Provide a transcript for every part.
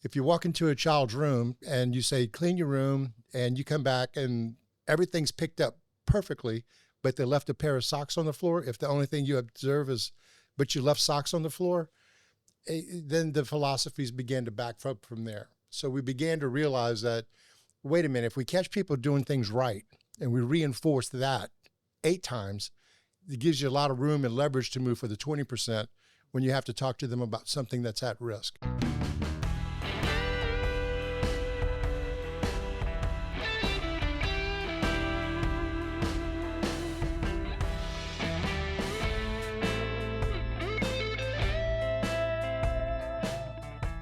If you walk into a child's room and you say, clean your room, and you come back and everything's picked up perfectly, but they left a pair of socks on the floor, if the only thing you observe is, but you left socks on the floor, then the philosophies began to back up from there. So we began to realize that, wait a minute, if we catch people doing things right and we reinforce that 8 times, it gives you a lot of room and leverage to move for the 20% when you have to talk to them about something that's at risk.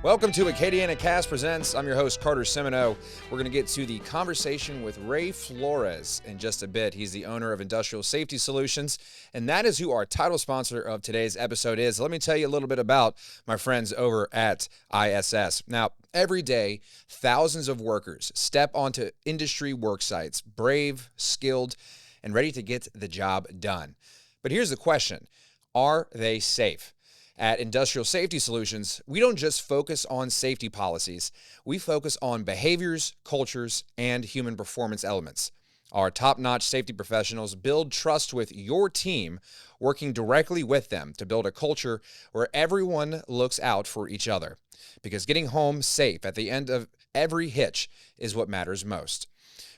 Welcome to AcadianaCasts Presents. I'm your host, Carter Semino. We're going to get to the conversation with Ray Flores in just a bit. He's the owner of Industrial Safety Solutions, and that is who our title sponsor of today's episode is. Let me tell you a little bit about my friends over at ISS. Now, every day, thousands of workers step onto industry work sites, brave, skilled, and ready to get the job done. But here's the question: are they safe? At Industrial Safety Solutions, we don't just focus on safety policies. We focus on behaviors, cultures, and human performance elements. Our top-notch safety professionals build trust with your team, working directly with them to build a culture where everyone looks out for each other. Because getting home safe at the end of every hitch is what matters most.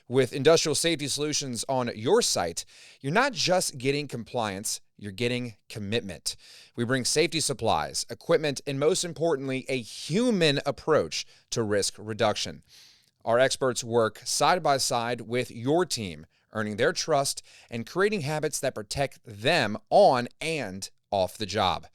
With Industrial Safety Solutions on your site, you're not just getting compliance, you're getting commitment. We bring safety supplies, equipment, and most importantly, a human approach to risk reduction. Our experts work side by side with your team, earning their trust and creating habits that protect them on and off the job.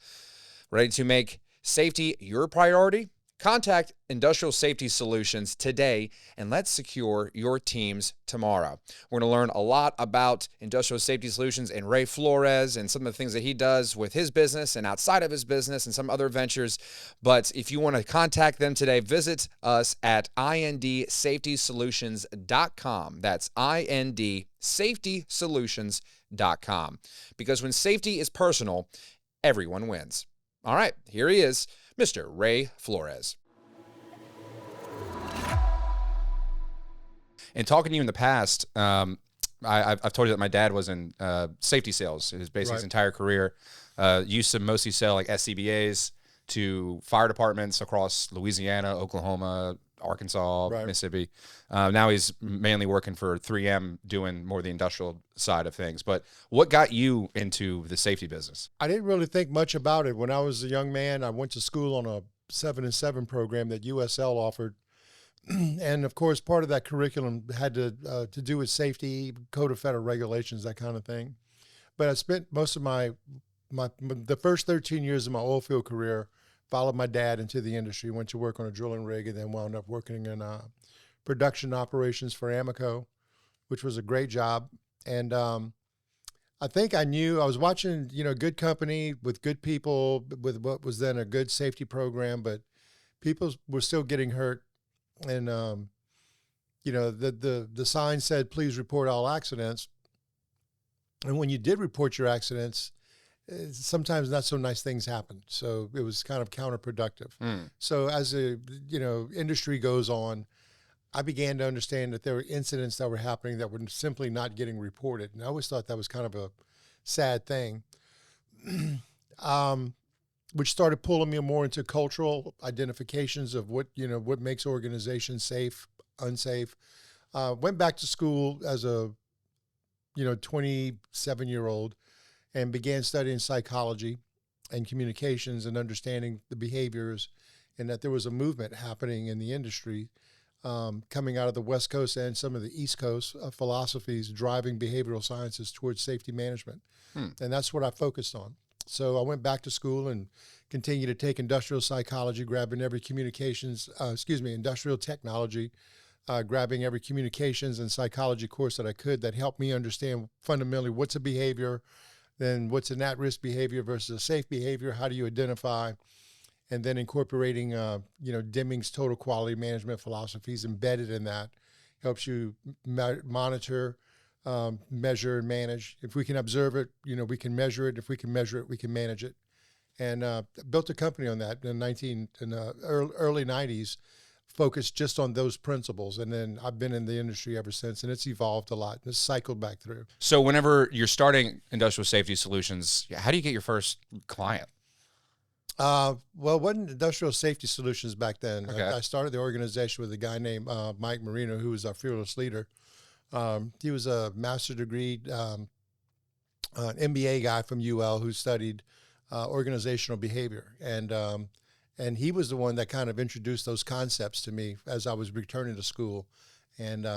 Ready to make safety your priority? Contact Industrial Safety Solutions today and let's secure your teams tomorrow. We're going to learn a lot about Industrial Safety Solutions and Ray Flores and some of the things that he does with his business and outside of his business and some other ventures. But if you want to contact them today, visit us at indsafetysolutions.com. That's indsafetysolutions.com. Because when safety is personal, everyone wins. All right, here he is, Mr. Ray Flores. And talking to you in the past, I've told you that my dad was in safety sales. His entire career. Used to mostly sell like SCBAs to fire departments across Louisiana, Oklahoma, Arkansas, Mississippi. Now he's mainly working for 3M, doing more of the industrial side of things. But what got you into the safety business? I didn't really think much about it. When I was a young man, I went to school on a 7-7 program that USL offered. And of course, part of that curriculum had to do with safety, code of federal regulations, that kind of thing. But I spent most of the first 13 years of my oil field career, followed my dad into the industry, went to work on a drilling rig, and then wound up working in production operations for Amoco, which was a great job. And I think I was watching, good company with good people with what was then a good safety program, but people were still getting hurt. And, the sign said, please report all accidents. And when you did report your accidents, sometimes not so nice things happen. So it was kind of counterproductive. So as industry goes on, I began to understand that there were incidents that were happening that were simply not getting reported. And I always thought that was kind of a sad thing, which started pulling me more into cultural identifications of what makes organizations safe, unsafe. Went back to school as a 27-year-old and began studying psychology and communications and understanding the behaviors, and that there was a movement happening in the industry coming out of the West Coast and some of the East Coast philosophies driving behavioral sciences towards safety management. And that's what I focused on. So I went back to school and continued to take industrial psychology, grabbing every industrial technology, grabbing every communications and psychology course that I could that helped me understand fundamentally what's a behavior, then what's an at-risk behavior versus a safe behavior, how do you identify, and then incorporating, Deming's total quality management philosophies embedded in that helps you monitor, measure, and manage. If we can observe it, we can measure it. If we can measure it, we can manage it. and built a company on that in early 90s, focused just on those principles. And then I've been in the industry ever since, and it's evolved a lot. It's cycled back through. So whenever you're starting Industrial Safety Solutions, how do you get your first client? Well, it wasn't Industrial Safety Solutions back then. Okay. I started the organization with a guy named Mike Marino, who was our fearless leader. He was a master's degree, an MBA guy from UL who studied organizational behavior. And he was the one that kind of introduced those concepts to me as I was returning to school. And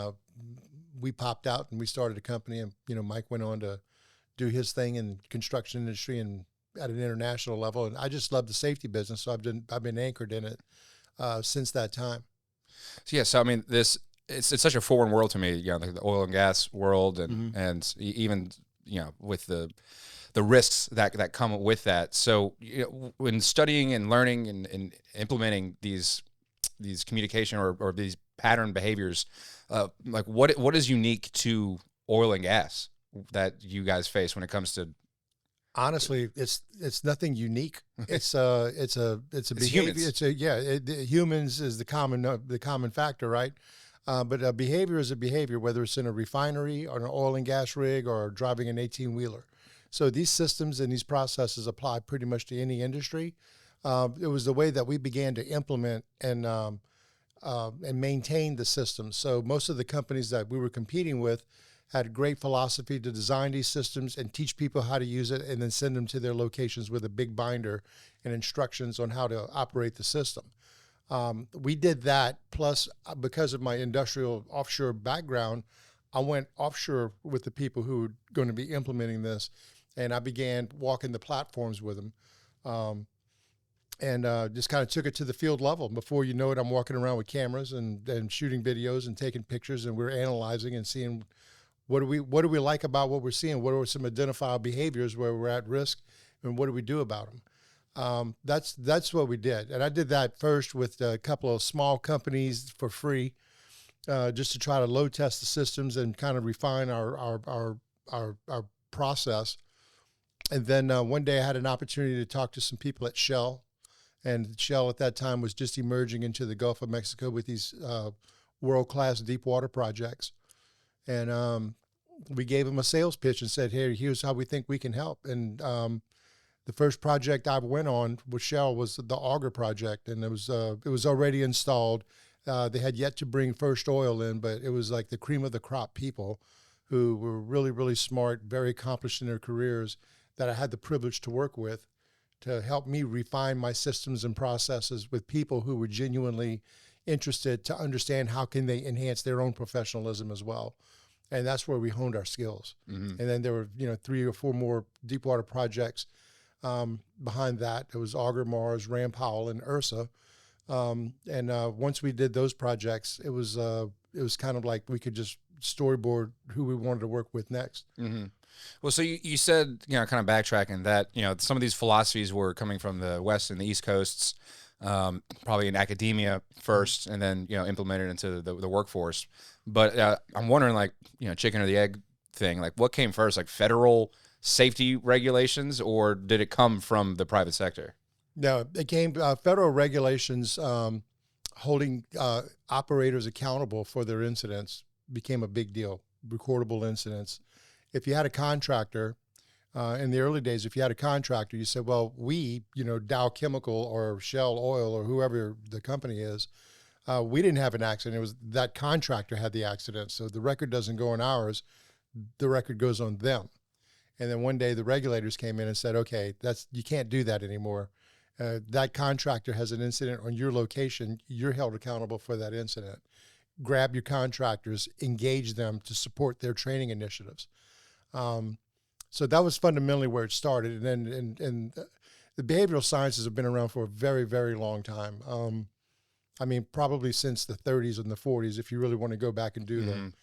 we popped out and we started a company. And, Mike went on to do his thing in construction industry and at an international level. And I just love the safety business. So I've been anchored in it since that time. So, yeah. So, I mean, it's such a foreign world to me, like the oil and gas world and even, with the risks that come with that. So, when studying and learning and implementing these communication or these pattern behaviors, like what is unique to oil and gas that you guys face when it comes to? Honestly, it's nothing unique. It's a behavior. Humans. Humans is the common factor, right? But behavior is a behavior, whether it's in a refinery or an oil and gas rig or driving an 18-wheeler. So these systems and these processes apply pretty much to any industry. It was the way that we began to implement and maintain the systems. So most of the companies that we were competing with had a great philosophy to design these systems and teach people how to use it and then send them to their locations with a big binder and instructions on how to operate the system. We did that, plus because of my industrial offshore background, I went offshore with the people who were going to be implementing this, and I began walking the platforms with them and just kind of took it to the field level. Before you know it, I'm walking around with cameras and shooting videos and taking pictures, and we're analyzing and seeing what do we like about what we're seeing, what are some identifiable behaviors where we're at risk, and what do we do about them. That's what we did. And I did that first with a couple of small companies for free, just to try to load test the systems and kind of refine our process. And then one day I had an opportunity to talk to some people at Shell, and Shell at that time was just emerging into the Gulf of Mexico with these world-class deep water projects. And we gave them a sales pitch and said, hey, here's how we think we can help. And the first project I went on with Shell was the Auger project, and it was already installed. They had yet to bring first oil in, but it was like the cream of the crop people who were really, really smart, very accomplished in their careers that I had the privilege to work with to help me refine my systems and processes with people who were genuinely interested to understand how can they enhance their own professionalism as well. And that's where we honed our skills. Mm-hmm. And then there were 3 or 4 more deep water projects behind that. It was Auger, Mars, Ram Powell, and Ursa. And once we did those projects, it was kind of like we could just storyboard who we wanted to work with next. Mm-hmm. Well, so you said, kind of backtracking that, some of these philosophies were coming from the West and the East Coasts, probably in academia first, and then, implemented into the workforce. But I'm wondering, like, chicken or the egg thing, like what came first, like federal safety regulations, or did it come from the private sector? No, it came federal regulations holding operators accountable for their incidents became a big deal, recordable incidents. If you had a contractor, in the early days, if you had a contractor, you said, well, we, Dow Chemical or Shell Oil or whoever the company is, we didn't have an accident. It was that contractor had the accident. So the record doesn't go on ours. The record goes on them. And then one day the regulators came in and said, okay, you can't do that anymore. That contractor has an incident on your location. You're held accountable for that incident. Grab your contractors, engage them to support their training initiatives. So that was fundamentally where it started. And then the behavioral sciences have been around for a very, very long time. I mean, probably since the 30s and the 40s, if you really want to go back and do them,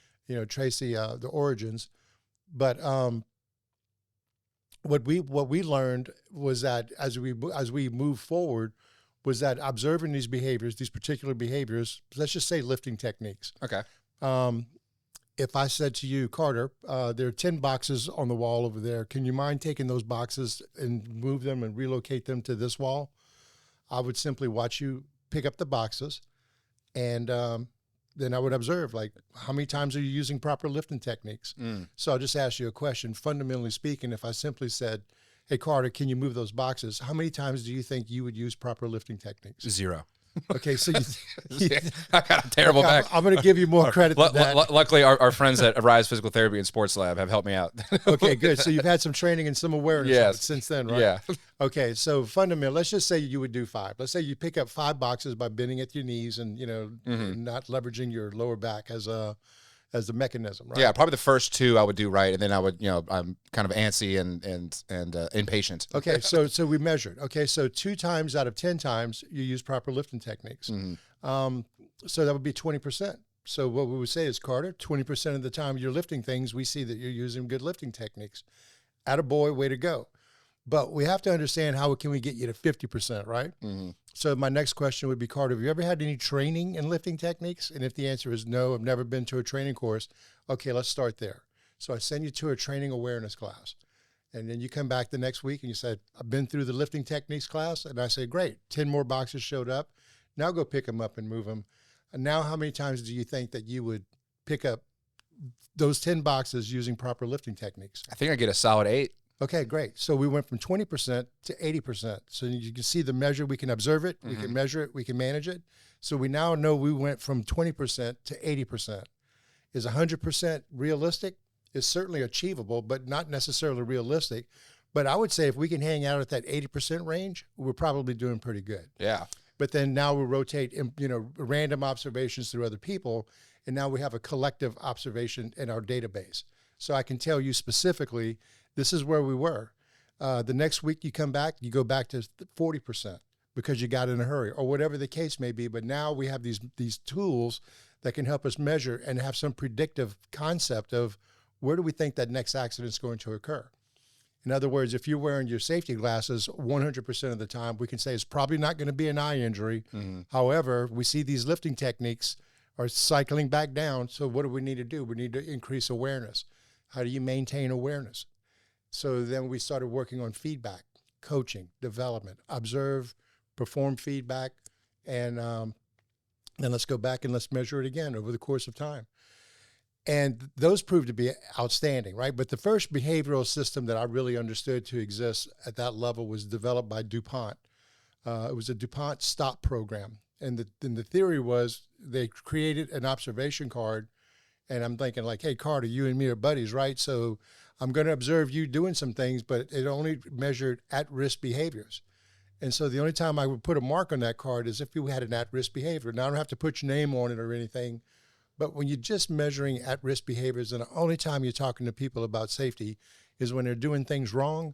trace the origins. But what we learned was that as we move forward, was that observing these behaviors, these particular behaviors, let's just say lifting techniques. Okay. if I said to you, Carter, there are 10 boxes on the wall over there. Can you mind taking those boxes and move them and relocate them to this wall? I would simply watch you pick up the boxes, and then I would observe, like, how many times are you using proper lifting techniques? So I'll just ask you a question. Fundamentally speaking, if I simply said, hey, Carter, can you move those boxes? How many times do you think you would use proper lifting techniques? 0. Okay, so I got a terrible back. I'm going to give you more credit than that. Luckily, our friends at Arise Physical Therapy and Sports Lab have helped me out. Okay, good. So you've had some training and some awareness of it since then, right? Yeah. Okay, so fundamentally, let's just say you would do 5. Let's say you pick up 5 boxes by bending at your knees and, not leveraging your lower back as the mechanism, right? Yeah, probably the first 2 I would do right, and then I would, I'm kind of antsy and impatient. Okay, so we measured. Okay, so 2 times out of 10 times you use proper lifting techniques. So that would be 20%. So what we would say is, Carter, 20% of the time you're lifting things, we see that you're using good lifting techniques. Attaboy, way to go. But we have to understand, how can we get you to 50%, right? So my next question would be, Carter, have you ever had any training in lifting techniques? And if the answer is no, I've never been to a training course. Okay, let's start there. So I send you to a training awareness class. And then you come back the next week and you said, I've been through the lifting techniques class. And I say, great, 10 more boxes showed up. Now go pick them up and move them. And now how many times do you think that you would pick up those 10 boxes using proper lifting techniques? I think I get a solid 8. Okay, great. So we went from 20% to 80%. So you can see the measure. We can observe it. We can measure it. We can manage it. So we now know we went from 20% to 80%. Is 100% realistic? It's certainly achievable, but not necessarily realistic. But I would say if we can hang out at that 80% range, we're probably doing pretty good. Yeah. But then now we rotate, random observations through other people, and now we have a collective observation in our database. So I can tell you specifically, this is where we were. The next week you come back, you go back to 40% because you got in a hurry, or whatever the case may be. But now we have these tools that can help us measure and have some predictive concept of where do we think that next accident is going to occur. In other words, if you're wearing your safety glasses 100% of the time, we can say it's probably not going to be an eye injury. However, we see these lifting techniques are cycling back down. So what do we need to do? We need to increase awareness. How do you maintain awareness? So then we started working on feedback, coaching, development, observe, perform feedback, and then let's go back and let's measure it again over the course of time. And those proved to be outstanding, right? But the first behavioral system that I really understood to exist at that level was developed by DuPont. It was a DuPont STOP program. And the theory was they created an observation card. And I'm thinking like, hey, Carter, you and me are buddies, right? So I'm going to observe you doing some things, but it only measured at-risk behaviors. And so the only time I would put a mark on that card is if you had an at-risk behavior. Now, I don't have to put your name on it or anything. But when you're just measuring at-risk behaviors, and the only time you're talking to people about safety is when they're doing things wrong,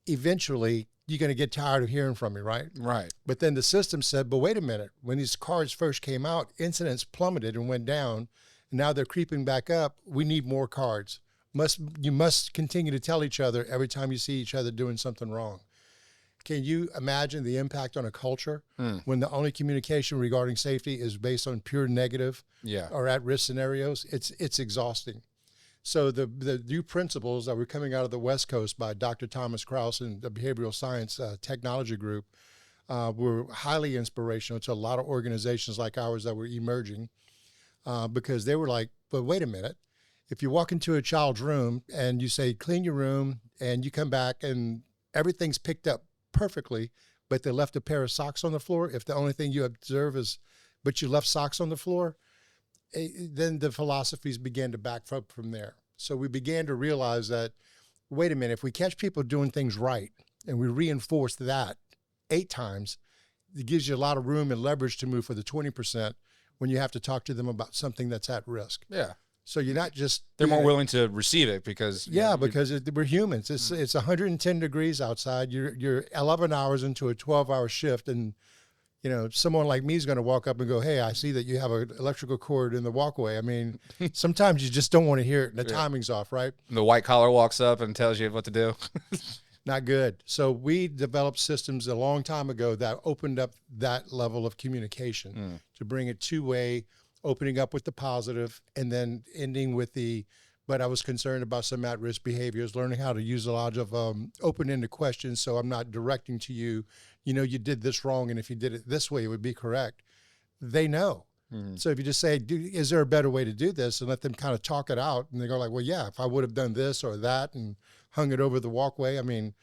eventually you're going to get tired of hearing from me, right? Right. But then the system said, but wait a minute. When these cards first came out, incidents plummeted and went down. And now they're creeping back up. We need more cards. You must continue to tell each other every time you see each other doing something wrong. Can you imagine the impact on a culture when the only communication regarding safety is based on pure negative or at-risk scenarios? It's exhausting. So the new principles that were coming out of the West Coast by Dr. Thomas Krause and the Behavioral Science Technology Group were highly inspirational to a lot of organizations like ours that were emerging because they were like, but wait a minute. If you walk into a child's room and you say, clean your room, and you come back and everything's picked up perfectly, but they left a pair of socks on the floor, if the only thing you observe is, but you left socks on the floor, then the philosophies began to back up from there. So we began to realize that, wait a minute, if we catch people doing things right and we reinforce that 8 times, it gives you a lot of room and leverage to move for the 20% when you have to talk to them about something that's at risk. Yeah. So you're not just... They're more willing to receive it because... Yeah, because we're humans. It's 110 degrees outside. You're 11 hours into a 12-hour shift, and someone like me is going to walk up and go, hey, I see that you have an electrical cord in the walkway. I mean, sometimes you just don't want to hear it, and the timing's off, right? And the white collar walks up and tells you what to do. Not good. So we developed systems a long time ago that opened up that level of communication to bring it two-way opening up with the positive, and then ending with but I was concerned about some at-risk behaviors, learning how to use a lot of open-ended questions, so I'm not directing to you, you did this wrong, and if you did it this way, it would be correct. They know. Mm-hmm. So if you just say, is there a better way to do this, and let them kind of talk it out, and they go like, well, yeah, if I would have done this or that and hung it over the walkway, I mean,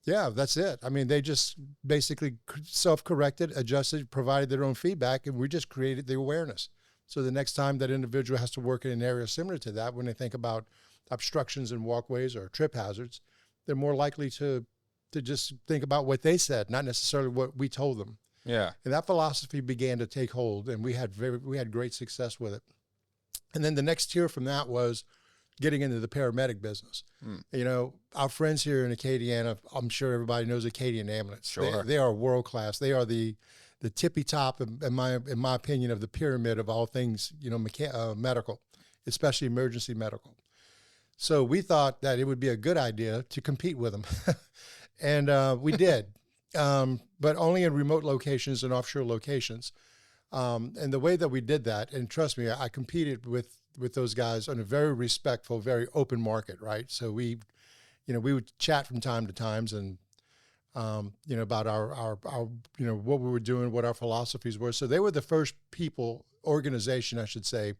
yeah, that's it. I mean, they just basically self-corrected, adjusted, provided their own feedback, and we just created the awareness. So the next time that individual has to work in an area similar to that, when they think about obstructions in walkways or trip hazards, they're more likely to just think about what they said, not necessarily what we told them. Yeah. And that philosophy began to take hold, and we had great success with it. And then the next tier from that was getting into the paramedic business. Our friends here in Acadiana, I'm sure everybody knows Acadian Ambulance. Sure. They are world-class. They are the tippy top, in my opinion, of the pyramid of all things, medical, especially emergency medical. So we thought that it would be a good idea to compete with them. And we did, but only in remote locations and offshore locations. And the way that we did that, and trust me, I competed with those guys on a very respectful, very open market, right? So we would chat from time to times and, about our what we were doing, what our philosophies were. So they were the first organization, I should say,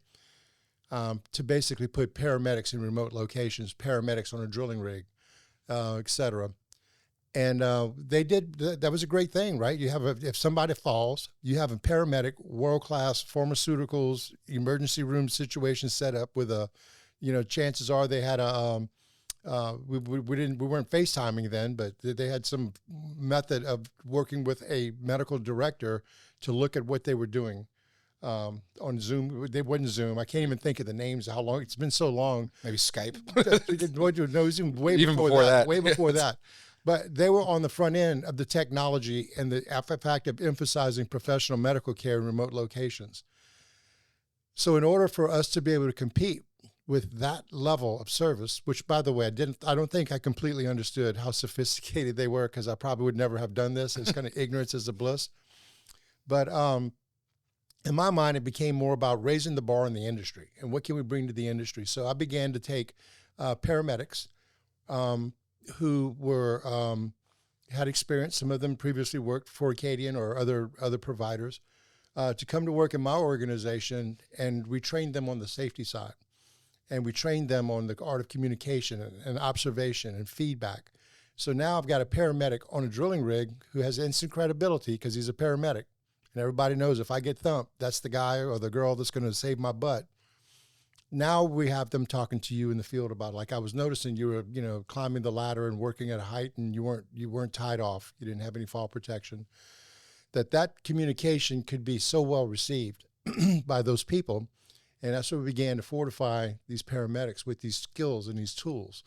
to basically put paramedics in remote locations, paramedics on a drilling rig, et cetera. And they did, that was a great thing, right? If somebody falls, you have a paramedic, world-class pharmaceuticals, emergency room situation set up with chances are they had we weren't FaceTiming then, but they had some method of working with a medical director to look at what they were doing on Zoom. They wasn't Zoom. I can't even think of the names, how long, it's been so long. Maybe Skype. No, it was even before that. Way before that. But they were on the front end of the technology and the fact of emphasizing professional medical care in remote locations. So in order for us to be able to compete with that level of service, which, by the way, I don't think I completely understood how sophisticated they were, because I probably would never have done this. It's kind of ignorance is a bliss. But in my mind, it became more about raising the bar in the industry and what can we bring to the industry. So I began to take paramedics who had experience. Some of them previously worked for Acadian or other providers, to come to work in my organization, and we trained them on the safety side, and we trained them on the art of communication and observation and feedback. So now I've got a paramedic on a drilling rig who has instant credibility because he's a paramedic, and everybody knows if I get thumped, that's the guy or the girl that's going to save my butt. Now we have them talking to you in the field about, like, I was noticing you were, climbing the ladder and working at a height, and you weren't tied off. You didn't have any fall protection. That communication could be so well received by those people. And that's what we began to fortify these paramedics with these skills and these tools.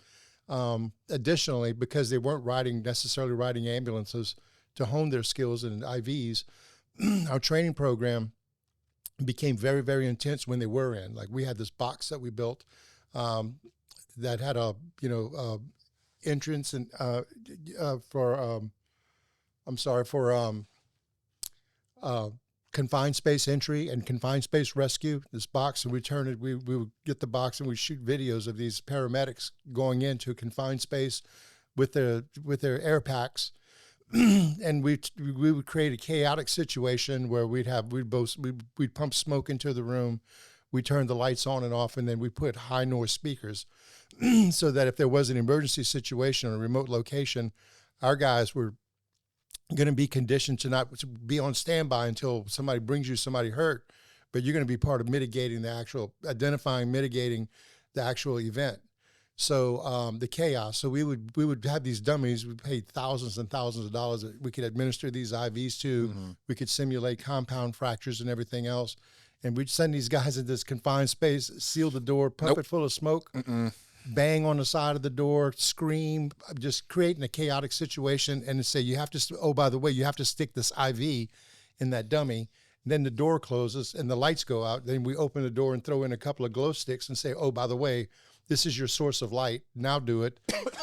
Additionally, because they weren't necessarily riding ambulances to hone their skills in IVs, our training program became very, very intense when they were in. Like, we had this box that we built that had a entrance and for confined space entry and confined space rescue. This box, and we would get the box and we shoot videos of these paramedics going into confined space with their air packs. And we would create a chaotic situation where we'd pump smoke into the room, we turn the lights on and off, and then we put high noise speakers so that if there was an emergency situation in a remote location, our guys were going to be conditioned to not be on standby until somebody brings you somebody hurt, but you're going to be part of mitigating mitigating the actual event. So the chaos. So we would have these dummies. We paid thousands and thousands of dollars that we could administer these IVs to. Mm-hmm. We could simulate compound fractures and everything else. And we'd send these guys in this confined space, seal the door, pump it full of smoke, bang on the side of the door, scream, just creating a chaotic situation, and say, by the way, you have to stick this IV in that dummy. And then the door closes and the lights go out. Then we open the door and throw in a couple of glow sticks and say, oh, by the way, this is your source of light. Now do it.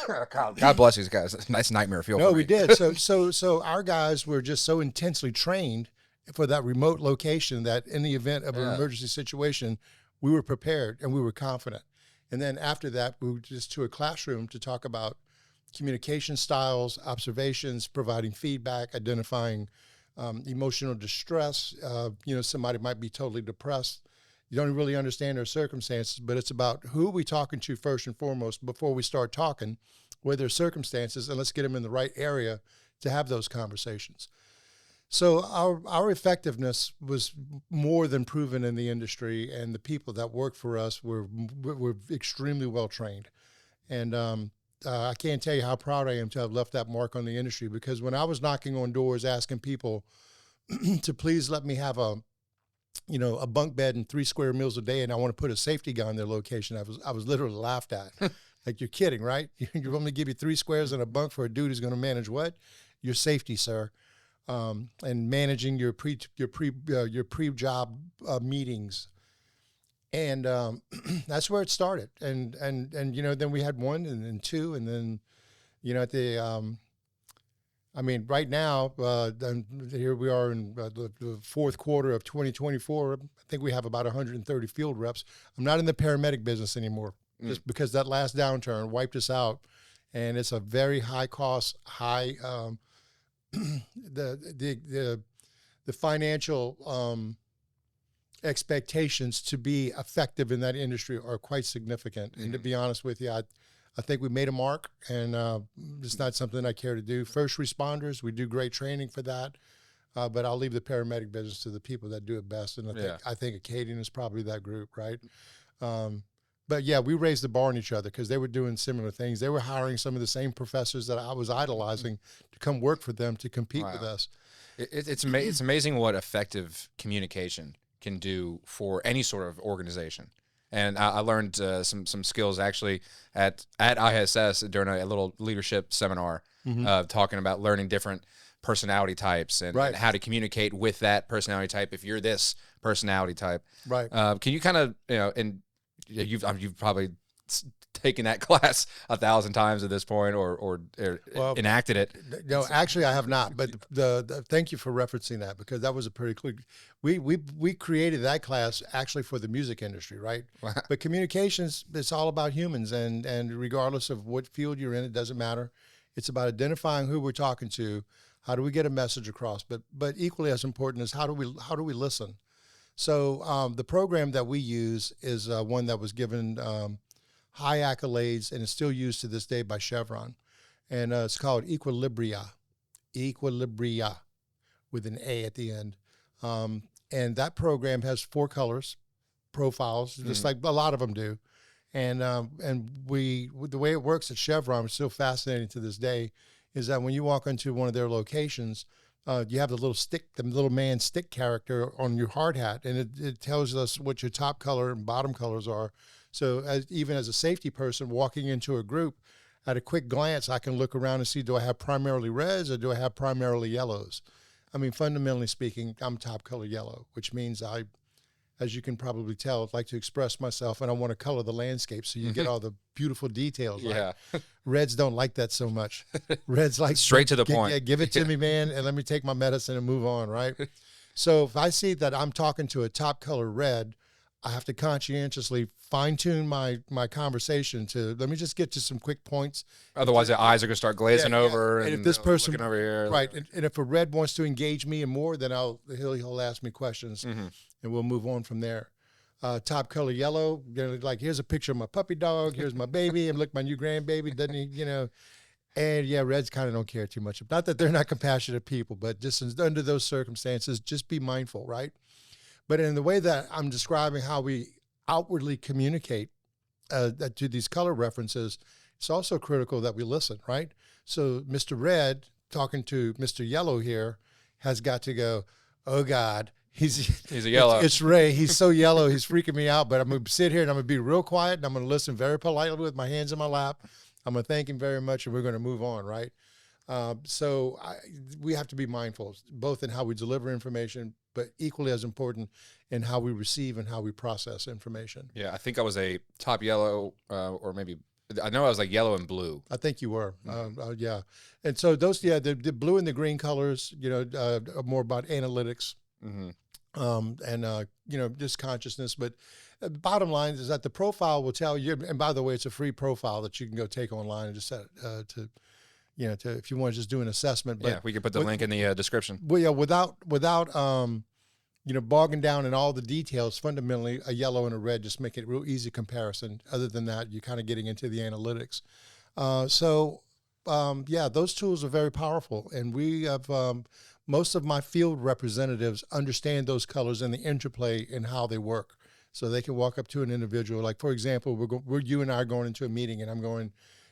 God bless these guys. Nice nightmare feel. No, we did. So our guys were just so intensely trained for that remote location, that in the event of an emergency situation, we were prepared and we were confident. And then after that, we were just to a classroom to talk about communication styles, observations, providing feedback, identifying emotional distress. Somebody might be totally depressed. You don't really understand their circumstances, but it's about who are we talking to first and foremost before we start talking, what their circumstances, and let's get them in the right area to have those conversations. So our effectiveness was more than proven in the industry, and the people that worked for us were extremely well trained. And I can't tell you how proud I am to have left that mark on the industry, because when I was knocking on doors asking people to please let me have a bunk bed and 3 square meals a day, and I want to put a safety gun in their location, I was literally laughed at. Like, you're kidding, right? You want me to give you 3 squares and a bunk for a dude who's going to manage what? Your safety, sir. And managing your pre-job meetings. And that's where it started. And then we had 1 and then 2, and then, at the, right now, here we are in the fourth quarter of 2024. I think we have about 130 field reps. I'm not in the paramedic business anymore, just because that last downturn wiped us out, and it's a very high cost, the financial expectations to be effective in that industry are quite significant. And to be honest with you, I think we made a mark, and it's not something I care to do. First responders, we do great training for that, but I'll leave the paramedic business to the people that do it best. And I think Acadian is probably that group, right? But yeah, we raised the bar on each other because they were doing similar things. They were hiring some of the same professors that I was idolizing to come work for them to compete with us. It's amazing what effective communication can do for any sort of organization. And I learned some skills actually at ISS during a little leadership seminar, talking about learning different personality types and how to communicate with that personality type if you're this personality type. Right. Can you kind of, and you've probably taken that class 1,000 times at this point, or enacted it. No, actually I have not. But the thank you for referencing that, because that was a pretty clear. We created that class actually for the music industry, right? Wow. But communications, it's all about humans, and regardless of what field you're in, it doesn't matter. It's about identifying who we're talking to. How do we get a message across? But equally as important is how do we listen? So the program that we use is one that was given high accolades and is still used to this day by Chevron. And it's called Equilibria with an A at the end. And that program has 4 colors, profiles, just like a lot of them do. And the way it works at Chevron, it's still fascinating to this day, is that when you walk into one of their locations, you have the little man stick character on your hard hat, and it tells us what your top color and bottom colors are. So even as a safety person walking into a group, at a quick glance, I can look around and see, do I have primarily reds or do I have primarily yellows? I mean, fundamentally speaking, I'm top color yellow, which means I, as you can probably tell, like to express myself, and I want to color the landscape so you get all the beautiful details. Yeah. Right? Reds don't like that so much. Reds like straight to the point. Yeah, give it to me, man, and let me take my medicine and move on, right? So if I see that I'm talking to a top color red, I have to conscientiously fine-tune my conversation to, let me just get to some quick points. Otherwise, the eyes are going to start glazing over. And if this person, looking over here. Right, and if a red wants to engage me and more, then he'll ask me questions, and we'll move on from there. Top color yellow, like, here's a picture of my puppy dog, here's my baby, and look, my new grandbaby, doesn't he, And yeah, reds kind of don't care too much. Not that they're not compassionate people, but just under those circumstances, just be mindful, right? But in the way that I'm describing how we outwardly communicate to these color references, it's also critical that we listen, right? So Mr. Red talking to Mr. Yellow here has got to go, oh God, he's a yellow. It's Ray. He's so yellow. He's freaking me out. But I'm going to sit here and I'm going to be real quiet, and I'm going to listen very politely with my hands in my lap. I'm going to thank him very much, and we're going to move on, right? So we have to be mindful, both in how we deliver information, but equally as important in how we receive and how we process information. Yeah, I think I was a top yellow, or maybe, I know I was like yellow and blue. I think you were, yeah. And so those, the blue and the green colors, are more about analytics, Just consciousness. But bottom line is that the profile will tell you, and by the way, it's a free profile that you can go take online and just set if you want to just do an assessment. But we can put the link in the description. Well, yeah, without bogging down in all the details, fundamentally a yellow and a red just make it a real easy comparison. Other than that, you're kind of getting into the analytics. Those tools are very powerful. And we have, most of my field representatives understand those colors and the interplay in how they work. So they can walk up to an individual. Like, for example, you and I are going into a meeting and I'm going,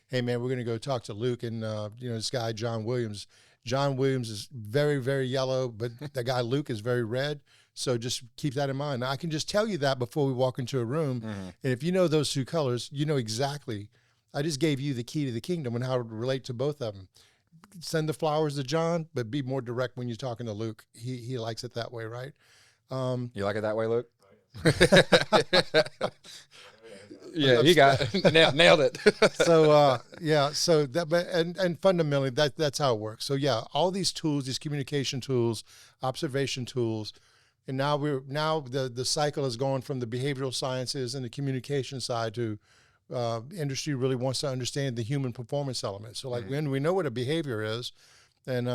hey man, we're going to go talk to Luke and, this guy, John Williams. John Williams is very, very yellow, but the guy Luke is very red. So just keep that in mind. Now, I can just tell you that before we walk into a room. And if you know those two colors, you know exactly. I just gave you the key to the kingdom and how to relate to both of them. Send the flowers to John, but be more direct when you're talking to Luke. He likes it that way, right? You like it that way, Luke? Yeah, you got it. Nailed it. So fundamentally that's how it works. So yeah, all these tools, these communication tools, observation tools, and now the cycle is going from the behavioral sciences and the communication side to industry really wants to understand the human performance element. So like when we know what a behavior is, and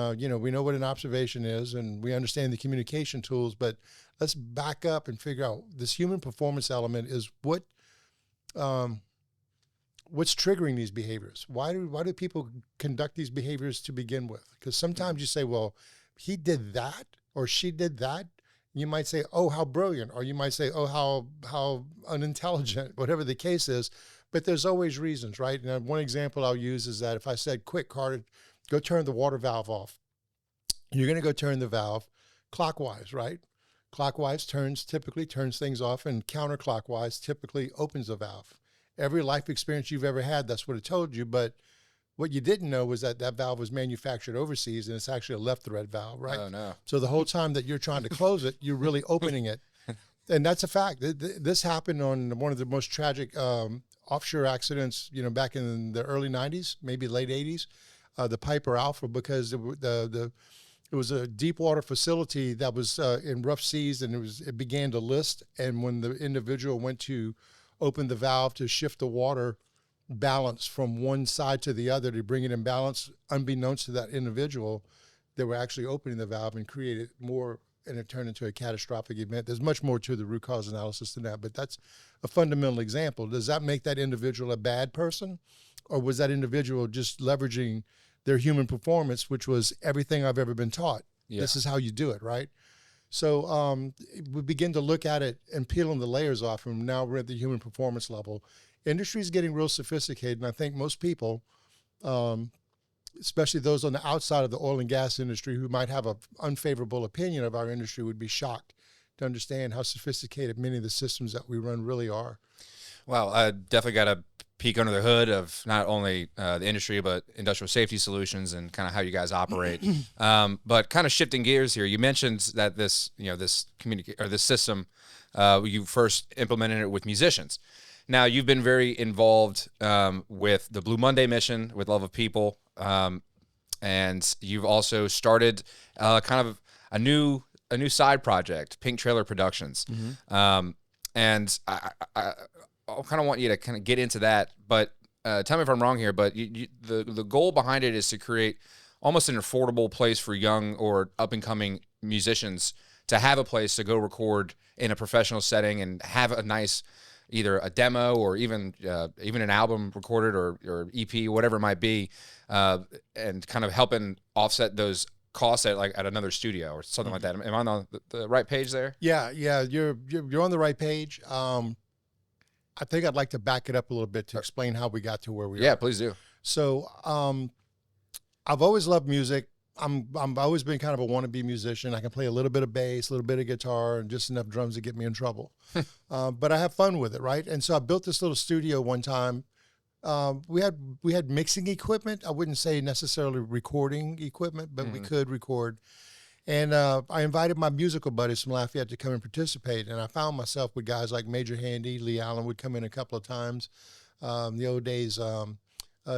we know what an observation is, and we understand the communication tools, but let's back up and figure out this human performance element is what's triggering these behaviors. Why do people conduct these behaviors to begin with? Because sometimes you say, well, he did that or she did that. You might say, oh, how brilliant, or you might say, oh, how unintelligent, whatever the case is. But there's always reasons, right? And one example I'll use is that if I said, quick, Carter, go turn the water valve off. You're going to go turn the valve clockwise, right? Clockwise typically turns things off, and counterclockwise typically opens the valve. Every life experience you've ever had, that's what it told you. But what you didn't know was that valve was manufactured overseas, and it's actually a left thread valve, right? Oh, no. So the whole time that you're trying to close it, you're really opening it. And that's a fact. This happened on one of the most tragic offshore accidents, back in the early 90s, maybe late 80s, the Piper Alpha, because it was a deep water facility that was in rough seas, and it began to list. And when the individual went to open the valve to shift the water balance from one side to the other to bring it in balance, unbeknownst to that individual, they were actually opening the valve and created more, and it turned into a catastrophic event. There's much more to the root cause analysis than that, but that's a fundamental example. Does that make that individual a bad person, or was that individual just leveraging their human performance, which was everything I've ever been taught? Yeah. This is how you do it, right? So we begin to look at it and peeling the layers off, and now we're at the human performance level. Industry is getting real sophisticated, and I think most people, especially those on the outside of the oil and gas industry who might have an unfavorable opinion of our industry, would be shocked to understand how sophisticated many of the systems that we run really are. Well, I definitely got a peek under the hood of not only the industry, but industrial safety solutions and kind of how you guys operate. But kind of shifting gears here, you mentioned that this system, you first implemented it with musicians. Now, you've been very involved with the Blue Monday mission, with Love of People, and you've also started kind of a new side project, Pink Trailer Productions. And I kind of want you to kind of get into that, but tell me if I'm wrong here, but the goal behind it is to create almost an affordable place for young or up-and-coming musicians to have a place to go record in a professional setting and have a nice, either a demo or even an album recorded or EP, whatever it might be, and kind of helping offset those costs at another studio or something like that. Am I on the right page there? Yeah, you're on the right page. I think I'd like to back it up a little bit to explain how we got to where we are. Yeah, please do. So I've always loved music. I've always been kind of a wannabe musician. I can play a little bit of bass, a little bit of guitar, and just enough drums to get me in trouble. But I have fun with it, right? And so I built this little studio one time. We had mixing equipment. I wouldn't say necessarily recording equipment, but we could record. And I invited my musical buddies from Lafayette to come and participate. And I found myself with guys like Major Handy, Lee Allen would come in a couple of times. The old days,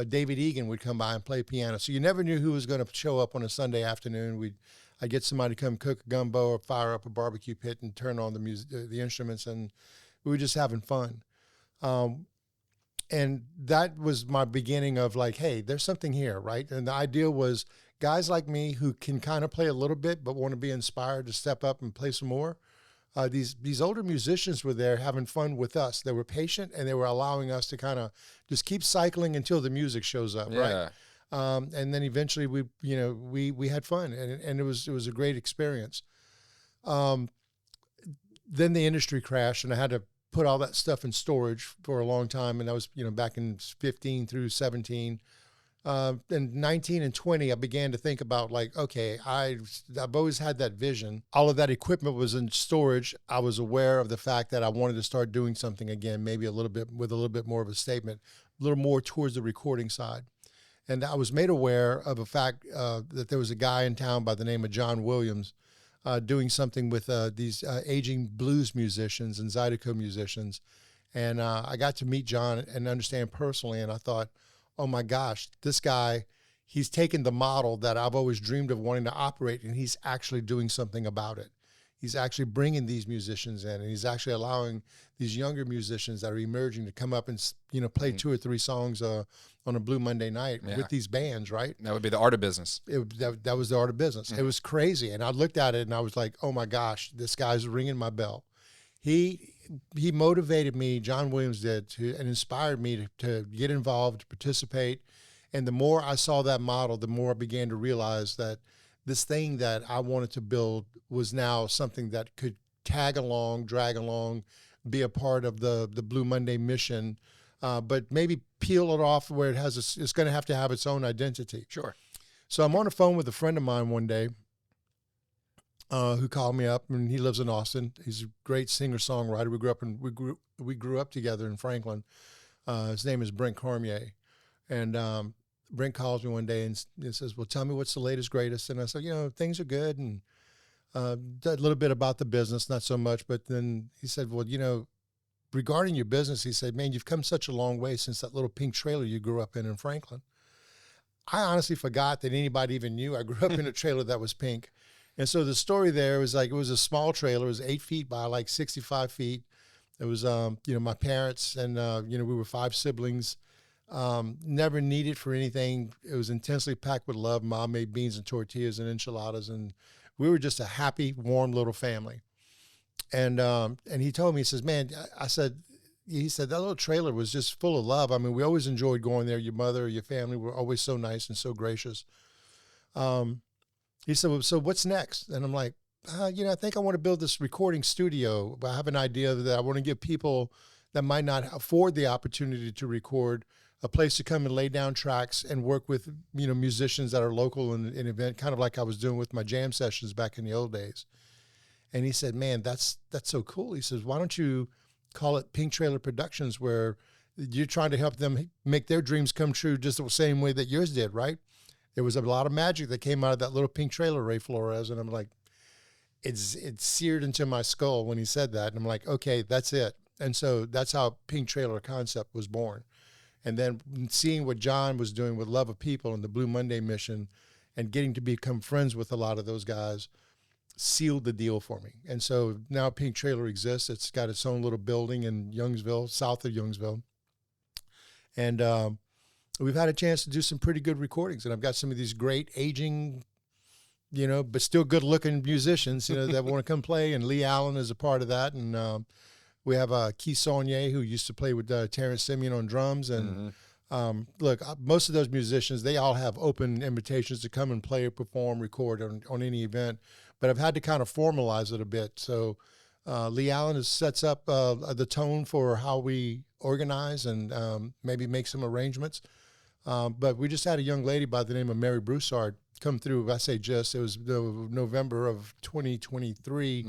David Egan would come by and play piano. So you never knew who was going to show up on a Sunday afternoon. I I'd get somebody to come cook a gumbo or fire up a barbecue pit and turn on the music, the instruments, and we were just having fun. And that was my beginning of like, hey, there's something here, right? And the idea was guys like me who can kind of play a little bit but want to be inspired to step up and play some more. These older musicians were there having fun with us. They were patient, and they were allowing us to kind of just keep cycling until the music shows up, right? And then eventually we had fun, and it was a great experience. Then the industry crashed, and I had to put all that stuff in storage for a long time, and that was back in 15 through 17. In 19 and 20, I began to think about like, okay, I've always had that vision. All of that equipment was in storage. I was aware of the fact that I wanted to start doing something again, maybe with a little bit more of a statement, a little more towards the recording side. And I was made aware of a fact that there was a guy in town by the name of John Williams doing something with these aging blues musicians and Zydeco musicians. And I got to meet John and understand personally, and I thought, oh my gosh, this guy, he's taken the model that I've always dreamed of wanting to operate, and he's actually doing something about it. He's actually bringing these musicians in, and he's actually allowing these younger musicians that are emerging to come up and play 2 or 3 songs on a Blue Monday night with these bands, right? That would be the art of business. That was the art of business. It was crazy, and I looked at it and I was like, oh my gosh, this guy's ringing my bell. He motivated me, John Williams did, and inspired me to get involved, to participate. And the more I saw that model, the more I began to realize that this thing that I wanted to build was now something that could drag along, be a part of the Blue Monday mission, but maybe peel it off where it's going to have its own identity. Sure. So I'm on the phone with a friend of mine one day, who called me up, and he lives in Austin. He's a great singer-songwriter. We grew up together in Franklin. His name is Brent Cormier. And Brent calls me one day and says, well, tell me what's the latest, greatest. And I said, things are good. And a little bit about the business, not so much. But then he said, well, regarding your business, he said, man, you've come such a long way since that little pink trailer you grew up in Franklin. I honestly forgot that anybody even knew I grew up in a trailer that was pink. And so the story there was like, it was a small trailer. It was 8 feet by like 65 feet. It was, my parents and, we were 5 siblings, never needed for anything. It was intensely packed with love. Mom made beans and tortillas and enchiladas. And we were just a happy, warm little family. And he told me, he says, man, he said, that little trailer was just full of love. I mean, we always enjoyed going there. Your mother, your family were always so nice and so gracious. He said, well, so what's next? And I'm like, I think I want to build this recording studio. I have an idea that I want to give people that might not afford the opportunity to record a place to come and lay down tracks and work with, musicians that are local in an event, kind of like I was doing with my jam sessions back in the old days. And he said, man, that's so cool. He says, why don't you call it Pink Trailer Productions, where you're trying to help them make their dreams come true just the same way that yours did, right? There was a lot of magic that came out of that little pink trailer, Ray Flores. And I'm like, it's seared into my skull when he said that. And I'm like, okay, that's it. And so that's how Pink Trailer concept was born. And then seeing what John was doing with Love of People and the Blue Monday mission and getting to become friends with a lot of those guys sealed the deal for me. And so now Pink Trailer exists. It's got its own little building in Youngsville, south of Youngsville. And, we've had a chance to do some pretty good recordings, and I've got some of these great aging, but still good-looking musicians, that want to come play. And Lee Allen is a part of that, and we have Keith Saunier, who used to play with Terrence Simeon on drums. And look, most of those musicians, they all have open invitations to come and play or perform, record on any event. But I've had to kind of formalize it a bit. So Lee Allen sets up the tone for how we organize and maybe make some arrangements. But we just had a young lady by the name of Mary Broussard come through. It was November of 2023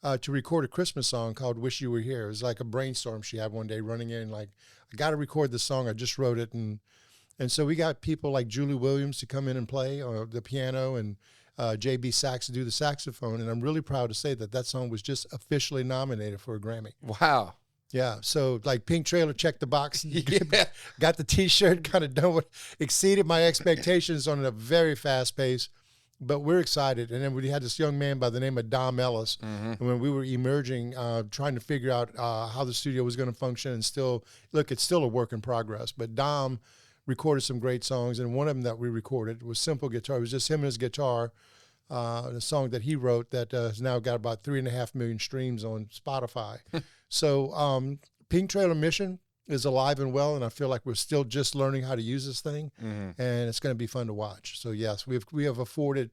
to record a Christmas song called Wish You Were Here. It was like a brainstorm she had one day running in, like, I got to record this song. I just wrote it. And so we got people like Julie Williams to come in and play the piano, and J.B. Sachs to do the saxophone. And I'm really proud to say that song was just officially nominated for a Grammy. Wow. Yeah, so like Pink Trailer checked the box, got the T-shirt, kind of exceeded my expectations on a very fast pace, but we're excited. And then we had this young man by the name of Dom Ellis. And when we were emerging, trying to figure out how the studio was going to function, and still, look, it's still a work in progress. But Dom recorded some great songs, and one of them that we recorded was simple guitar. It was just him and his guitar, a song that he wrote that has now got about 3.5 million streams on Spotify. So Pink Trailer Mission is alive and well, and I feel like we're still just learning how to use this thing, and it's going to be fun to watch. So yes, we have afforded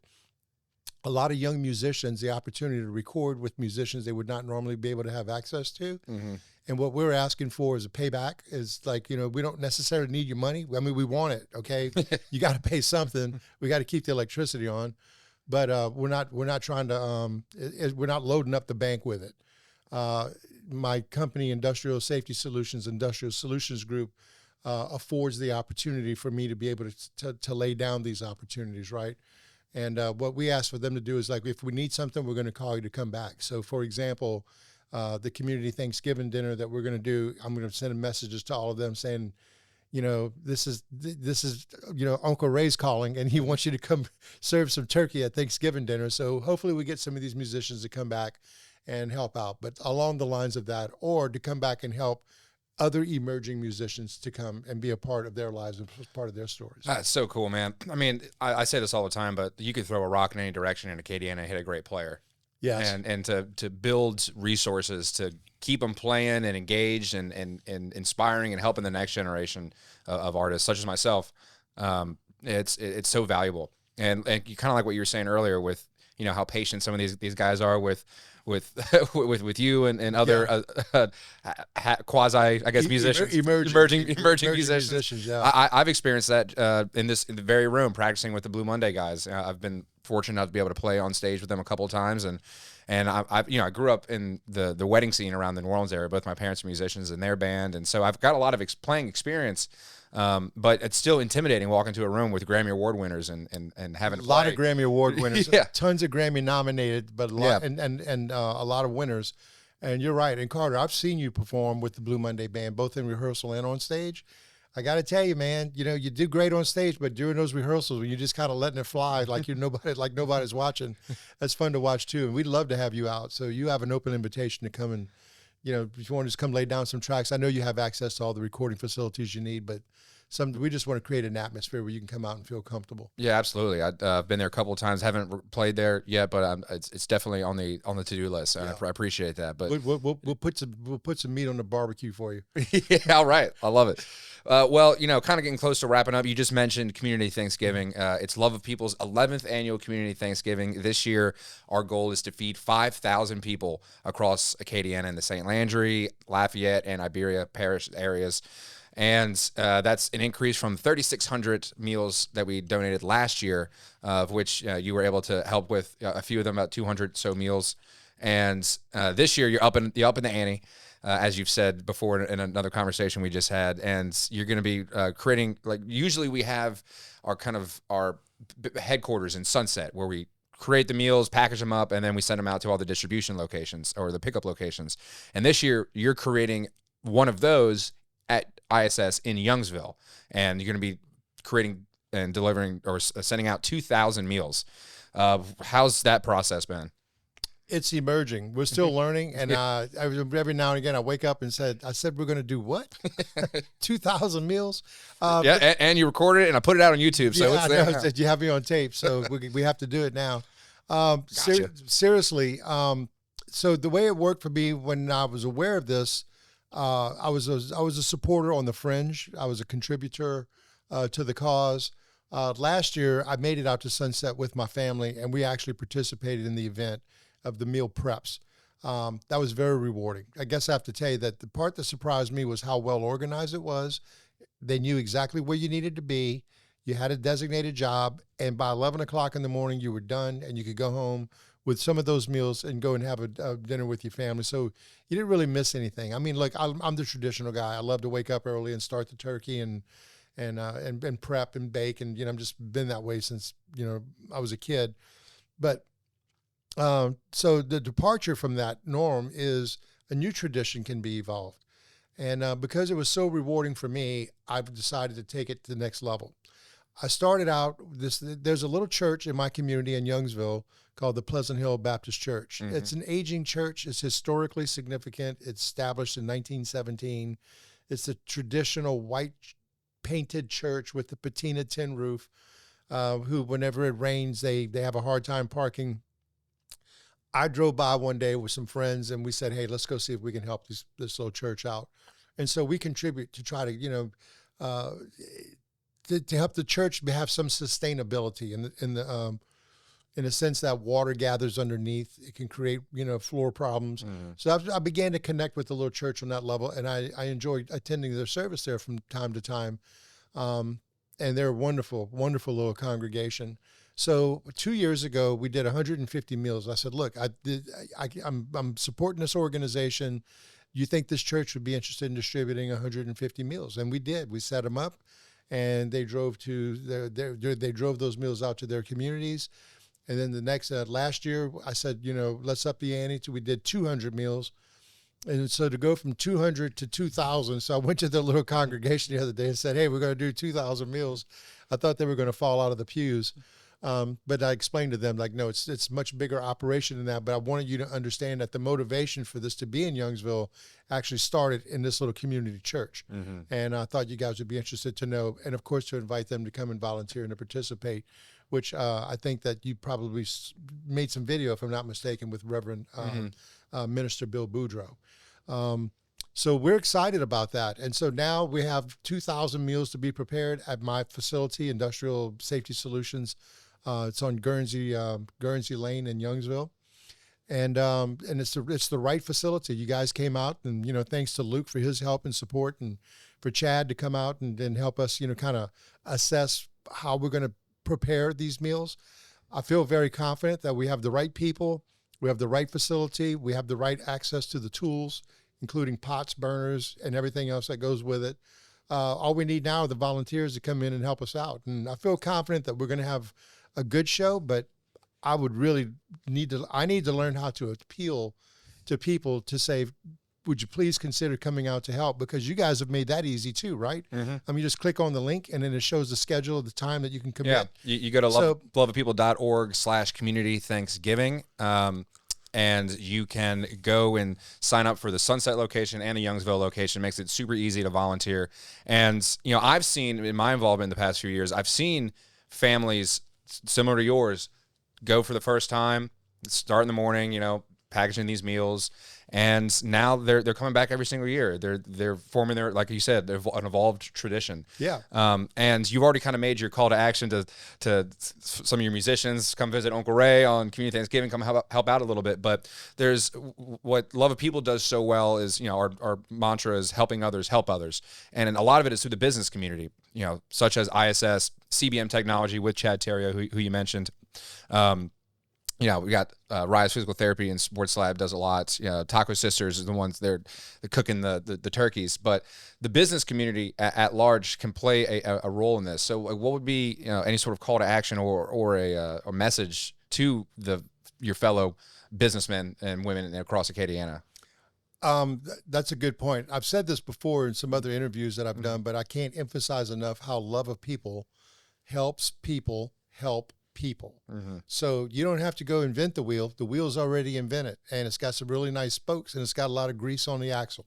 a lot of young musicians the opportunity to record with musicians they would not normally be able to have access to. And what we're asking for is a payback. Is like, you know, we don't necessarily need your money. I mean, we want it, okay? You got to pay something. We got to keep the electricity on, but we're not trying to we're not loading up the bank with it. My company, Industrial Safety Solutions, Industrial Solutions Group, affords the opportunity for me to be able to lay down these opportunities, right? And what we ask for them to do is, like, if we need something, we're going to call you to come back. So, for example, the community Thanksgiving dinner that we're going to do, I'm going to send messages to all of them saying, you know, this is you know, Uncle Ray's calling, and he wants you to come serve some turkey at Thanksgiving dinner. So hopefully we get some of these musicians to come back and help out, but along the lines of that, or to come back and help other emerging musicians to come and be a part of their lives and part of their stories. That's so cool, man. I mean, I say this all the time, but you could throw a rock in any direction in Acadiana and hit a great player. Yes. And to build resources to keep them playing and engaged and inspiring and helping the next generation of artists such as myself, it's so valuable. And you kind of like what you were saying earlier with, you know, how patient some of these guys are with you and other quasi, I guess, musicians, emerging musicians. Yeah. I've experienced that in the very room practicing with the Blue Monday guys. I've been fortunate enough to be able to play on stage with them a couple of times, and I grew up in the wedding scene around the New Orleans area. Both my parents are musicians in their band, and so I've got a lot of playing experience. But it's still intimidating walking into a room with Grammy Award winners and having a lot of Grammy Award winners, yeah. Tons of Grammy nominated, but a lot, Yeah. and a lot of winners. And you're right. And Carter, I've seen you perform with the Blue Monday Band, both in rehearsal and on stage. I got to tell you, man, you know, you do great on stage, but during those rehearsals, when you're just kind of letting it fly, like nobody's watching, that's fun to watch too. And we'd love to have you out. So you have an open invitation to come and, you know, if you want to just come lay down some tracks. I know you have access to all the recording facilities you need, but we just want to create an atmosphere where you can come out and feel comfortable. Yeah, absolutely. I've been there a couple of times. Haven't played there yet, but it's definitely on the to-do list. And I appreciate that. But we'll put some meat on the barbecue for you. Yeah, all right. I love it. Well, you know, kind of getting close to wrapping up. You just mentioned Community Thanksgiving. It's Love of People's 11th annual Community Thanksgiving. This year, our goal is to feed 5,000 people across Acadiana and the St. Landry, Lafayette, and Iberia parish areas. And that's an increase from 3,600 meals that we donated last year, of which you were able to help with a few of them, about 200 so meals. And this year, you're up in the ante, as you've said before in another conversation we just had. And you're going to be creating, like, usually we have our headquarters in Sunset, where we create the meals, package them up, and then we send them out to all the distribution locations or the pickup locations. And this year, you're creating one of those at ISS in Youngsville, and you're going to be creating and delivering or sending out 2,000 meals. How's that process been? It's emerging. We're still learning, and every now and again I wake up and I said we're going to do what? 2,000 meals? Yeah, and you recorded it, and I put it out on YouTube, so it's there. No, you have me on tape, so we have to do it now. Gotcha. Seriously, so the way it worked for me when I was aware of this, I was a supporter on the fringe. I was a contributor to the cause. Last year, I made it out to Sunset with my family, and we actually participated in the event of the meal preps. That was very rewarding. I guess I have to tell you that the part that surprised me was how well organized it was. They knew exactly where you needed to be. You had a designated job, and by 11 o'clock in the morning, you were done, and you could go home with some of those meals and go and have a dinner with your family. So you didn't really miss anything. I mean, look, I'm the traditional guy. I love to wake up early and start the turkey and prep and bake. And, you know, I've just been that way since, you know, I was a kid. But so the departure from that norm is a new tradition can be evolved. And because it was so rewarding for me, I've decided to take it to the next level. I started out there's a little church in my community in Youngsville called the Pleasant Hill Baptist Church. Mm-hmm. It's an aging church. It's historically significant. It's established in 1917. It's a traditional white painted church with the patina tin roof, who, whenever it rains, they have a hard time parking. I drove by one day with some friends and we said, hey, let's go see if we can help this little church out. And so we contribute to try to, to help the church have some sustainability in the sense that water gathers underneath. It can create, floor problems. Mm-hmm. So I began to connect with the little church on that level, and I enjoyed attending their service there from time to time. And they're a wonderful, wonderful little congregation. So 2 years ago, we did 150 meals. I said, look, I'm supporting this organization. You think this church would be interested in distributing 150 meals? And we did. We set them up, and they drove they drove those meals out to their communities. And then the next, last year, I said, let's up the ante. So we did 200 meals. And so to go from 200 to 2,000, so I went to the little congregation the other day and said, hey, we're going to do 2,000 meals. I thought they were going to fall out of the pews. But I explained to them, like, no, it's much bigger operation than that. But I wanted you to understand that the motivation for this to be in Youngsville actually started in this little community church. Mm-hmm. And I thought you guys would be interested to know, and of course to invite them to come and volunteer and to participate, which I think that you probably made some video, if I'm not mistaken, with Reverend Minister Bill Boudreaux. So we're excited about that. And so now we have 2,000 meals to be prepared at my facility, Industrial Safety Solutions. It's on Guernsey Lane in Youngsville. And it's the right facility. You guys came out, and, thanks to Luke for his help and support, and for Chad to come out and help us, kind of assess how we're going to prepare these meals. I feel very confident that we have the right people, we have the right facility, we have the right access to the tools, including pots, burners, and everything else that goes with it. All we need now are the volunteers to come in and help us out. And I feel confident that we're going to have a good show, but I would really need to learn how to appeal to people to say, would you please consider coming out to help? Because you guys have made that easy too, right? Mm-hmm. I mean, you just click on the link and then it shows the schedule of the time that you can commit. Yeah, you go to loveofpeople.org/community Thanksgiving. And you can go and sign up for the Sunset location and the Youngsville location. Makes it super easy to volunteer. And, I've seen in my involvement in the past few years, I've seen families similar to yours go for the first time, start in the morning, packaging these meals. And now they're coming back every single year. They're forming like you said, an evolved tradition. Yeah. And you've already kind of made your call to action to some of your musicians, come visit Uncle Ray on Community Thanksgiving, come help out a little bit. But there's what Love of People does so well is, our mantra is helping others, help others. And a lot of it is through the business community, such as ISS, CBM Technology with Chad Terrio, who you mentioned. We got Rise Physical Therapy and Sports Lab does a lot. Taco Sisters is the ones they're cooking the turkeys. But the business community at large can play a role in this. So what would be any sort of call to action or a message to your fellow businessmen and women across Acadiana? That's a good point. I've said this before in some other interviews that I've done, but I can't emphasize enough how Love of People helps people help people. Mm-hmm. So you don't have to go invent the wheel. The wheel's already invented, and it's got some really nice spokes, and it's got a lot of grease on the axle.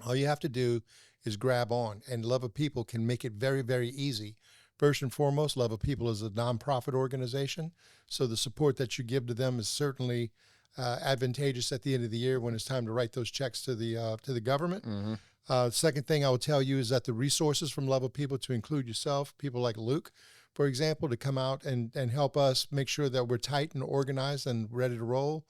All you have to do is grab on, and Love of People can make it very, very easy. First and foremost, Love of People is a nonprofit organization, so the support that you give to them is certainly advantageous at the end of the year when it's time to write those checks to the government. Mm-hmm. Second thing I will tell you is that the resources from Love of People, to include yourself, people like Luke, for example, to come out and help us make sure that we're tight and organized and ready to roll,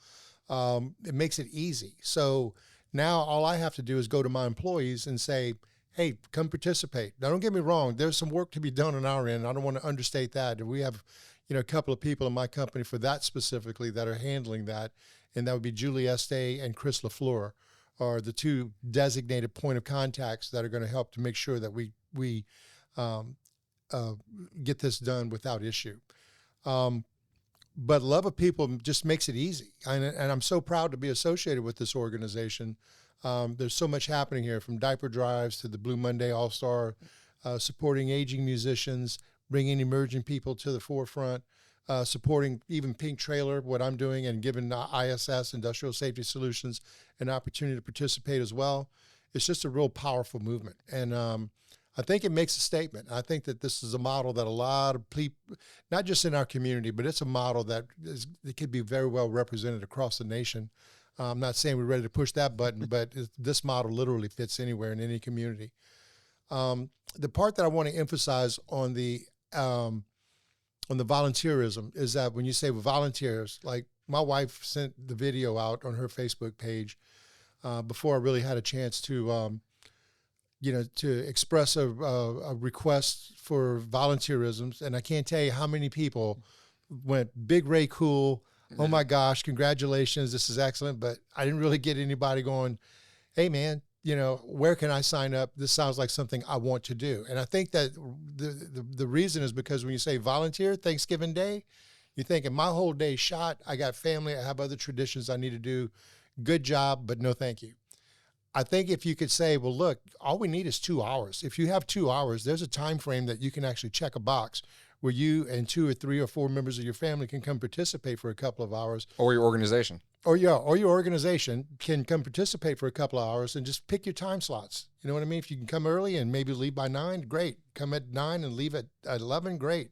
it makes it easy. So now all I have to do is go to my employees and say, hey, come participate. Now, don't get me wrong. There's some work to be done on our end. I don't want to understate that. And we have, a couple of people in my company for that specifically that are handling that. And that would be Julie Este and Chris LaFleur are the two designated point of contacts that are going to help to make sure that we get this done without issue. But Love of People just makes it easy. And I'm so proud to be associated with this organization. There's so much happening here, from diaper drives to the Blue Monday All-Star, supporting aging musicians. bringing emerging people to the forefront, supporting even Pink Trailer, what I'm doing, and giving ISS, Industrial Safety Solutions, an opportunity to participate as well. It's just a real powerful movement. And I think it makes a statement. I think that this is a model that a lot of people, not just in our community, but it's a model that it could be very well represented across the nation. I'm not saying we're ready to push that button, but this model literally fits anywhere in any community. The part that I want to emphasize on the volunteerism is that when you say volunteers, like my wife sent the video out on her Facebook page before I really had a chance to, to express a request for volunteerisms. And I can't tell you how many people went, Big Ray, cool. Oh my gosh, congratulations. This is excellent. But I didn't really get anybody going, hey man, where can I sign up? This sounds like something I want to do. And I think that the reason is because when you say volunteer Thanksgiving Day, you're thinking my whole day's shot. I got family. I have other traditions I need to do. Good job, but no thank you. I think if you could say, well, look, all we need is 2 hours. If you have 2 hours, there's a time frame that you can actually check a box where you and 2 or 3 or 4 members of your family can come participate for a couple of hours. Or your organization. Or your organization can come participate for a couple of hours and just pick your time slots. You know what I mean? If you can come early and maybe leave by 9, great. Come at 9 and leave at 11, great.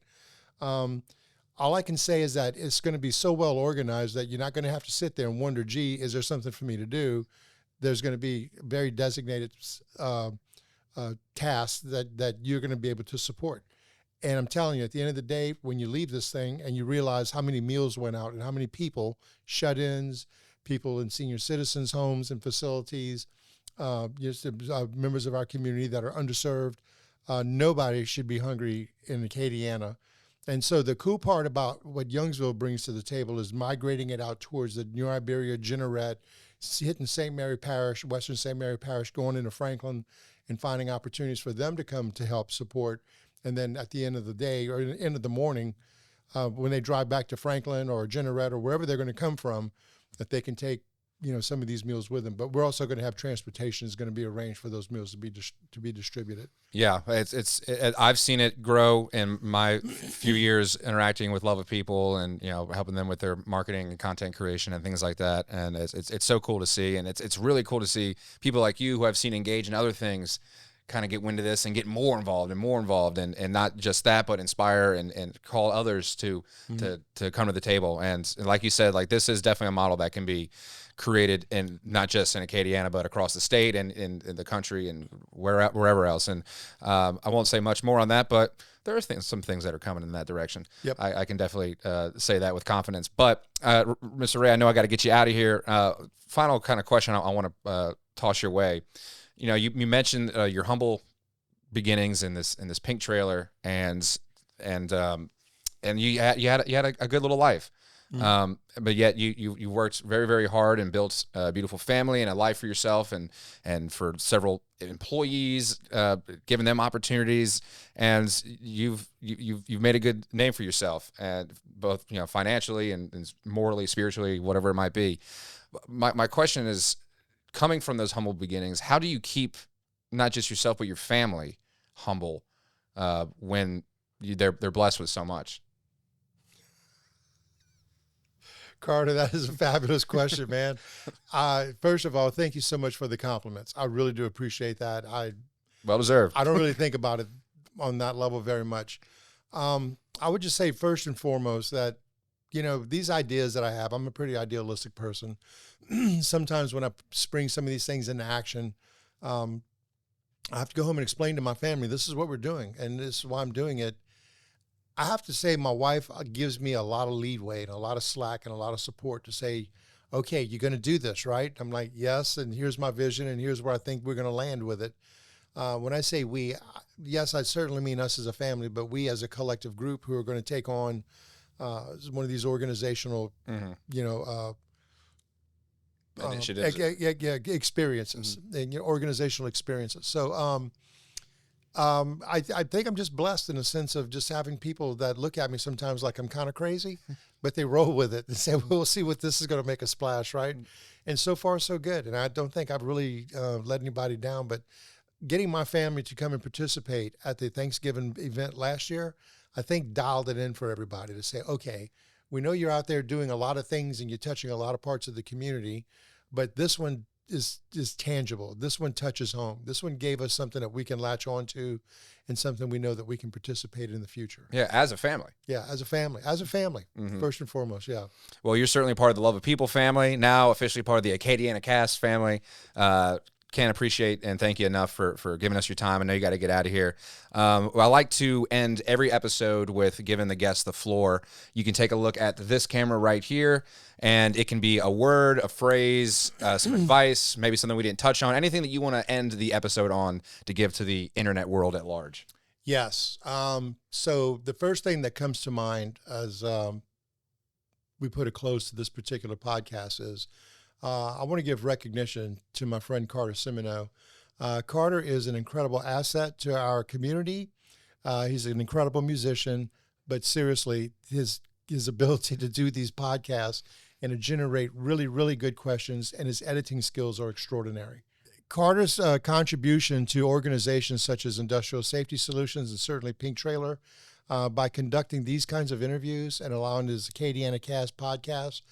All I can say is that it's going to be so well organized that you're not going to have to sit there and wonder, gee, is there something for me to do? There's going to be very designated tasks that you're going to be able to support. And I'm telling you, at the end of the day, when you leave this thing and you realize how many meals went out and how many people, shut-ins, people in senior citizens' homes and facilities, members of our community that are underserved, nobody should be hungry in Acadiana. And so the cool part about what Youngsville brings to the table is migrating it out towards the New Iberia, Jeanerette, hitting St. Mary Parish, Western St. Mary Parish, going into Franklin and finding opportunities for them to come to help support. And then at the end of the day or the end of the morning, when they drive back to Franklin or Jeanerette or wherever they're going to come from, that they can take, some of these meals with them. But we're also going to have transportation is going to be arranged for those meals to be distributed. Yeah, I've seen it grow in my few years interacting with Love of People and helping them with their marketing and content creation and things like that. And it's so cool to see, and it's really cool to see people like you who I've seen engage in other things kind of get wind of this and get more involved and not just that, but inspire and call others to come to the table. And like you said, like this is definitely a model that can be created in not just in Acadiana, but across the state and in the country and wherever else. And I won't say much more on that, but there are some things that are coming in that direction. Yep. I can definitely say that with confidence. But Mr. Ray, I know I got to get you out of here. Final kind of question I want to toss your way. You mentioned your humble beginnings in this pink trailer, and you had a good little life. But yet you worked very, very hard and built a beautiful family and a life for yourself and for several employees, giving them opportunities, and you've made a good name for yourself, and both financially and morally, spiritually, whatever it might be. My question is, coming from those humble beginnings, how do you keep not just yourself but your family humble when they're blessed with so much? Carter, that is a fabulous question, man. First of all, thank you so much for the compliments. I really do appreciate that. Well deserved. I don't really think about it on that level very much. I would just say first and foremost that, these ideas that I have, I'm a pretty idealistic person. Sometimes when I spring some of these things into action, I have to go home and explain to my family, this is what we're doing, and this is why I'm doing it. I have to say my wife gives me a lot of leeway and a lot of slack and a lot of support to say, okay, you're going to do this, right? I'm like, yes, and here's my vision, and here's where I think we're going to land with it. When I say we, yes, I certainly mean us as a family, but we as a collective group who are going to take on one of these organizational, initiatives, experiences, and organizational experiences. So I think I'm just blessed in a sense of just having people that look at me sometimes like I'm kind of crazy, but they roll with it and say, well, we'll see what this is going to make a splash, right? And so far, so good. And I don't think I've really let anybody down, but getting my family to come and participate at the Thanksgiving event last year, I think, dialed it in for everybody to say, okay, we know you're out there doing a lot of things and you're touching a lot of parts of the community, but this one is tangible. This one touches home. This one gave us something that we can latch on to and something we know that we can participate in the future. Yeah, as a family. Yeah, as a family, first and foremost, yeah. Well, you're certainly part of the Love of People family, now officially part of the AcadianaCasts family. Can't appreciate and thank you enough for giving us your time. I know you got to get out of here. Well, I like to end every episode with giving the guests the floor. You can take a look at this camera right here, and it can be a word, a phrase, some advice, maybe something we didn't touch on, anything that you want to end the episode on to give to the internet world at large. Yes. So the first thing that comes to mind as we put a close to this particular podcast is I want to give recognition to my friend Carter Semino. Carter is an incredible asset to our community. He's an incredible musician, but seriously, his ability to do these podcasts and to generate really, really good questions, and his editing skills are extraordinary. Carter's contribution to organizations such as Industrial Safety Solutions and certainly Pink Trailer, by conducting these kinds of interviews and allowing his AcadianaCasts podcast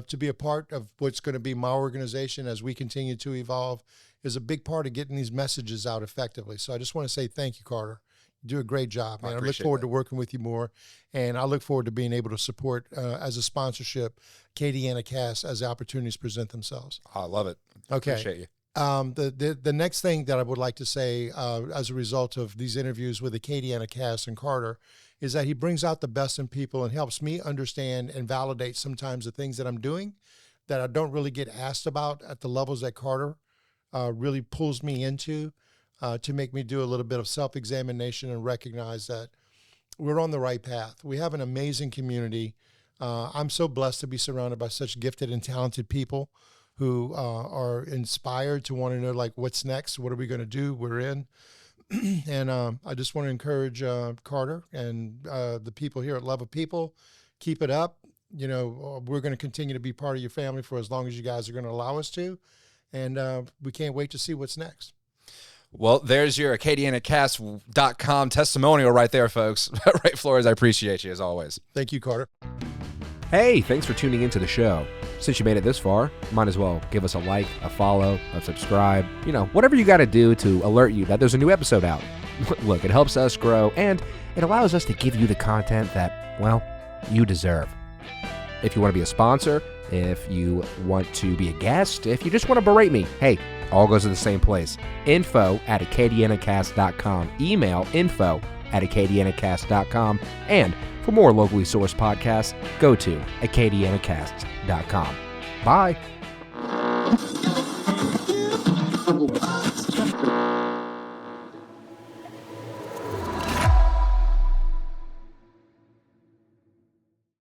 to be a part of what's going to be my organization as we continue to evolve, is a big part of getting these messages out effectively. So I just want to say thank you, Carter. You do a great job, man. I look forward to working with you more, and I look forward to being able to support as a sponsorship AcadianaCasts as the opportunities present themselves. I love it. Okay. Appreciate you. The next thing that I would like to say as a result of these interviews with AcadianaCasts and Carter is that he brings out the best in people and helps me understand and validate sometimes the things that I'm doing that I don't really get asked about at the levels that Carter really pulls me into to make me do a little bit of self-examination and recognize that we're on the right path. We have an amazing community. I'm so blessed to be surrounded by such gifted and talented people who are inspired to want to know, like, what's next? What are we going to do? We're in. And I just want to encourage Carter and the people here at Love of People, keep it up. You know, we're going to continue to be part of your family for as long as you guys are going to allow us to. And we can't wait to see what's next. Well, there's your AcadianaCasts.com testimonial right there, folks. Ray Flores, I appreciate you as always. Thank you, Carter. Hey, thanks for tuning into the show. Since you made it this far, might as well give us a like, a follow, a subscribe, whatever you got to do to alert you that there's a new episode out. Look, it helps us grow, and it allows us to give you the content that, well, you deserve. If you want to be a sponsor, if you want to be a guest, if you just want to berate me, hey, all goes to the same place. info@AcadianaCasts.com. Email info@AcadianaCasts.com. And for more locally sourced podcasts, go to AcadianaCasts.com. Bye.